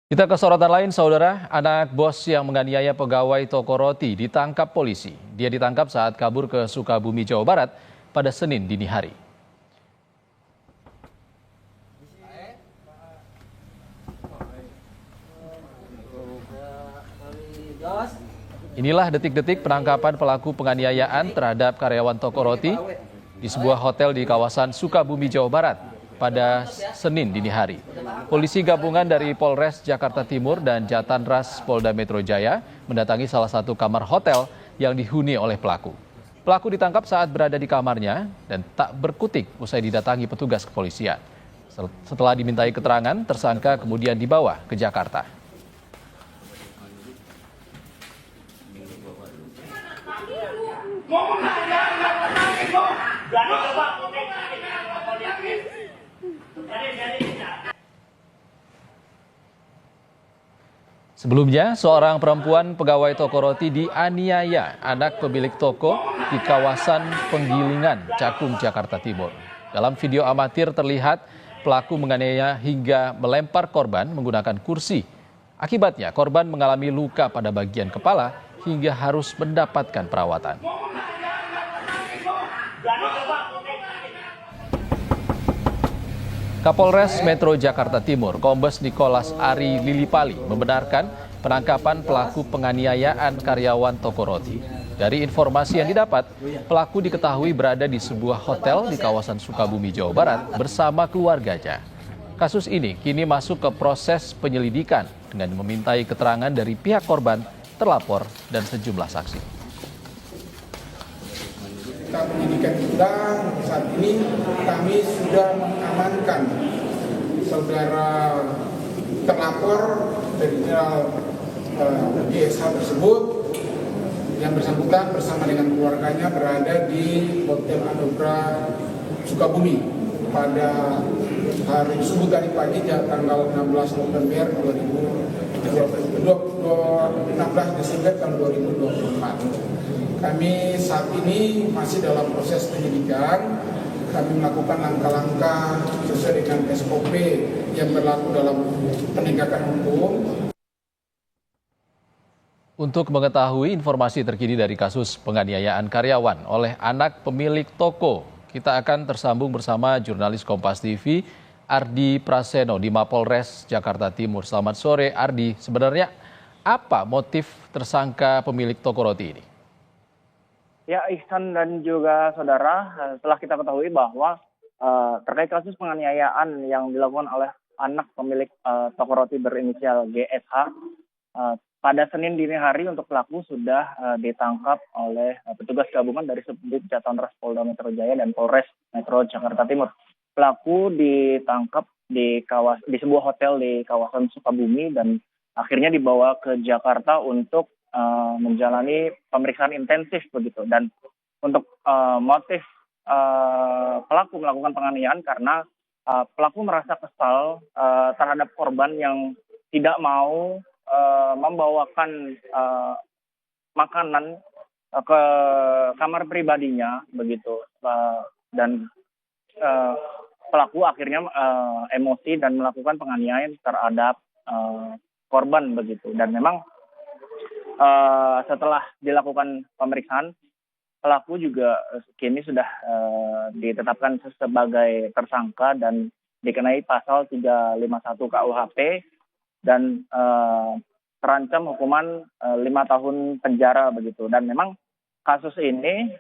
Kita ke sorotan lain, saudara. Anak bos yang menganiaya pegawai toko roti ditangkap polisi. Dia ditangkap saat kabur ke Sukabumi, Jawa Barat pada Senin dini hari. Inilah detik-detik penangkapan pelaku penganiayaan terhadap karyawan toko roti di sebuah hotel di kawasan Sukabumi, Jawa Barat pada Senin dini hari. Polisi gabungan dari Polres Jakarta Timur dan Jatanras Polda Metro Jaya mendatangi salah satu kamar hotel yang dihuni oleh pelaku. Pelaku ditangkap saat berada di kamarnya dan tak berkutik usai didatangi petugas kepolisian. Setelah dimintai keterangan, tersangka kemudian dibawa ke Jakarta. Sebelumnya, seorang perempuan pegawai toko roti dianiaya anak pemilik toko di kawasan Penggilingan, Cakung, Jakarta Timur. Dalam video amatir terlihat pelaku menganiaya hingga melempar korban menggunakan kursi. Akibatnya, korban mengalami luka pada bagian kepala hingga harus mendapatkan perawatan. Kapolres Metro Jakarta Timur, Kombes Nicholas Ari Lilipali, membenarkan penangkapan pelaku penganiayaan karyawan toko roti. Dari informasi yang didapat, pelaku diketahui berada di sebuah hotel di kawasan Sukabumi, Jawa Barat bersama keluarganya. Kasus ini kini masuk ke proses penyelidikan dengan memintai keterangan dari pihak korban, terlapor, dan sejumlah saksi. Kita penyidikan kita saat ini kami sudah mengamankan saudara terlapor dari GSH tersebut yang bersangkutan bersama dengan keluarganya berada di Hotel Anugrah Sukabumi pada hari subuh tadi pagi tanggal 16 November 16 Desember tahun 2024. Kami saat ini masih dalam proses penyidikan. Kami melakukan langkah-langkah sesuai dengan SOP yang berlaku dalam penegakan hukum. Untuk mengetahui informasi terkini dari kasus penganiayaan karyawan oleh anak pemilik toko, kita akan tersambung bersama jurnalis Kompas TV, Ardi Praseno di Mapolres Jakarta Timur. Selamat sore, Ardi. Sebenarnya apa motif tersangka pemilik toko roti ini? Ya, Ihsan dan juga saudara, setelah kita ketahui bahwa terkait kasus penganiayaan yang dilakukan oleh anak pemilik toko roti berinisial GSH, pada Senin dini hari untuk pelaku sudah ditangkap oleh petugas gabungan dari Subdit Jatanras Polda Metro Jaya dan Polres Metro Jakarta Timur. Pelaku ditangkap di sebuah hotel di kawasan Sukabumi dan akhirnya dibawa ke Jakarta untuk menjalani pemeriksaan intensif begitu. Dan untuk motif pelaku melakukan penganiayaan karena pelaku merasa kesal terhadap korban yang tidak mau membawakan makanan ke kamar pribadinya begitu, dan pelaku akhirnya emosi dan melakukan penganiayaan terhadap korban begitu. Dan memang setelah dilakukan pemeriksaan, pelaku juga kini sudah ditetapkan sebagai tersangka dan dikenai pasal 351 KUHP dan terancam hukuman 5 tahun penjara begitu. Dan memang kasus ini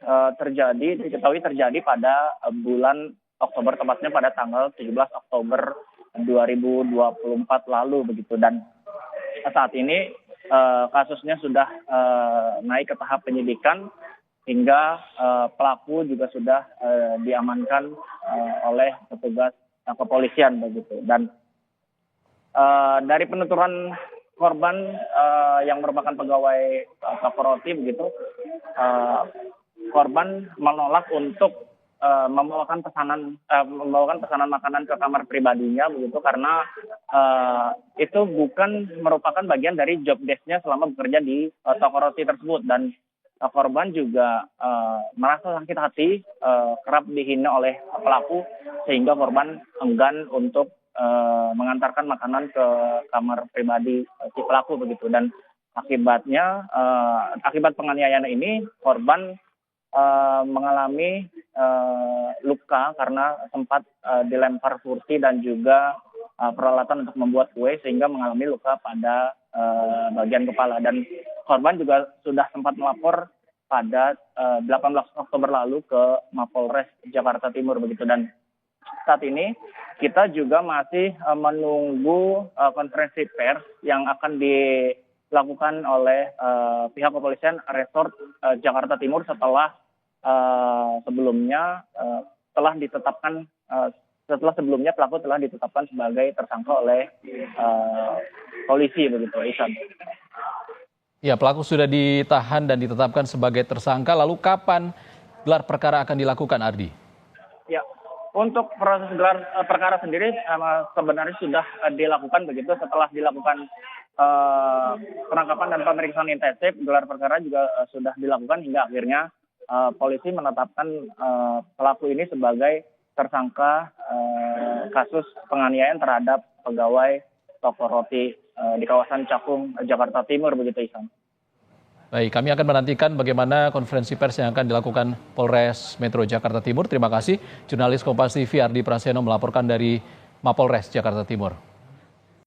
diketahui terjadi pada bulan Oktober, tepatnya pada tanggal 17 Oktober 2024 lalu begitu. Dan saat ini kasusnya sudah naik ke tahap penyidikan hingga pelaku juga sudah diamankan oleh petugas kepolisian begitu. Dan dari penuturan korban yang merupakan pegawai toko roti begitu, korban menolak untuk membawakan pesanan makanan ke kamar pribadinya begitu, karena itu bukan merupakan bagian dari job desk-nya selama bekerja di toko roti tersebut. Dan korban juga merasa sakit hati kerap dihina oleh pelaku sehingga korban enggan untuk mengantarkan makanan ke kamar pribadi si pelaku begitu, dan akibat penganiayaan ini korban mengalami luka karena sempat dilempar kursi dan juga peralatan untuk membuat kue sehingga mengalami luka pada bagian kepala, dan korban juga sudah sempat melapor pada 18 Oktober lalu ke Mapolres Jakarta Timur begitu. Dan saat ini kita juga masih menunggu konferensi pers yang akan dilakukan oleh pihak kepolisian Resort Jakarta Timur setelah sebelumnya sebelumnya pelaku telah ditetapkan sebagai tersangka oleh polisi begitu, Ihsan. Ya, pelaku sudah ditahan dan ditetapkan sebagai tersangka. Lalu kapan gelar perkara akan dilakukan, Ardi? Ya, untuk proses gelar perkara sendiri sebenarnya sudah dilakukan begitu. Setelah dilakukan penangkapan dan pemeriksaan intensif, gelar perkara juga sudah dilakukan hingga akhirnya polisi menetapkan pelaku ini sebagai tersangka kasus penganiayaan terhadap pegawai toko roti di kawasan Cakung, Jakarta Timur begitu, Ihsan. Baik, kami akan menantikan bagaimana konferensi pers yang akan dilakukan Polres Metro Jakarta Timur. Terima kasih, jurnalis Kompas TV Ardi Praseno melaporkan dari Mapolres Jakarta Timur.